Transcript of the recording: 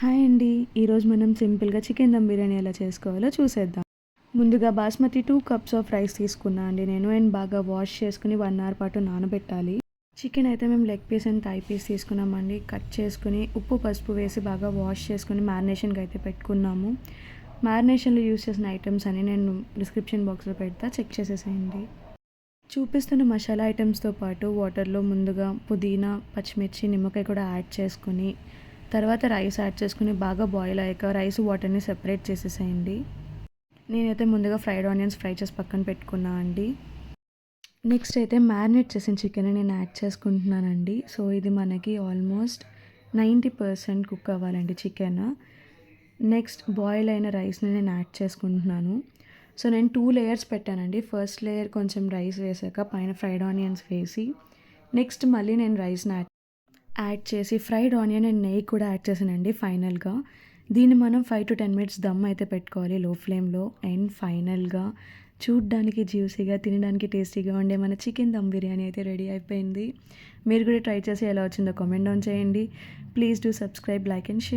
Hi అండి. ఈరోజు మనం సింపుల్‌గా చికెన్ దమ్ బిర్యానీ ఎలా చేసుకోవాలో చూసేద్దాం. ముందుగా బాస్మతి 2 కప్స్ ఆఫ్ రైస్ తీసుకున్నా అండి నేను. అండ్ బాగా వాష్ చేసుకుని 1 అవర్ పాటు నానబెట్టాలి. చికెన్ అయితే మేము leg piece and thigh piece తీసుకున్నామండి. కట్ చేసుకుని ఉప్పు, పసుపు వేసి బాగా వాష్ చేసుకుని మ్యారినేషన్‌కి అయితే పెట్టుకున్నాము. మ్యారినేషన్‌లో యూజ్ చేసిన ఐటమ్స్ అన్ని నేను డిస్క్రిప్షన్ బాక్స్‌లో పెడతా, చెక్ చేసేసేయండి. చూపిస్తున్న మసాలా ఐటమ్స్‌తో పాటు వాటర్‌లో ముందుగా పుదీనా, పచ్చిమిర్చి, నిమ్మకాయ కూడా యాడ్ చేసుకొని, తర్వాత రైస్ యాడ్ చేసుకొని బాగా బాయిల్ అయ్యాక రైస్ వాటర్‌ని సెపరేట్ చేసేసేయండి. నేనైతే ముందుగా ఫ్రైడ్ ఆనియన్స్ ఫ్రై చేసి పక్కన పెట్టుకున్నా అండి. నెక్స్ట్ అయితే మ్యారినేట్ చేసిన చికెన్ నేను యాడ్ చేసుకుంటున్నానండి. సో ఇది మనకి ఆల్మోస్ట్ 90% కుక్ అవ్వాలండి చికెన్. నెక్స్ట్ బాయిల్ అయిన రైస్‌ని నేను యాడ్ చేసుకుంటున్నాను. సో నేను 2 లేయర్స్ పెట్టానండి. ఫస్ట్ లేయర్ కొంచెం రైస్ వేసాక పైన ఫ్రైడ్ ఆనియన్స్ వేసి, నెక్స్ట్ మళ్ళీ నేను రైస్‌ని యాడ్ చేసి ఫ్రైడ్ ఆనియన్ అండ్ నెయ్యి కూడా యాడ్ చేశానండి ఫైనల్‌గా. దీన్ని మనం 5-10 మినిట్స్ దమ్ అయితే పెట్టుకోవాలి లో ఫ్లేమ్‌లో. అండ్ ఫైనల్‌గా చూడ్డానికి జ్యూసీగా, తినడానికి టేస్టీగా ఉండే మన చికెన్ దమ్ బిర్యానీ అయితే రెడీ అయిపోయింది. మీరు కూడా ట్రై చేసి ఎలా వచ్చిందో కామెంట్ డౌన్ చేయండి. Please do subscribe, like and share.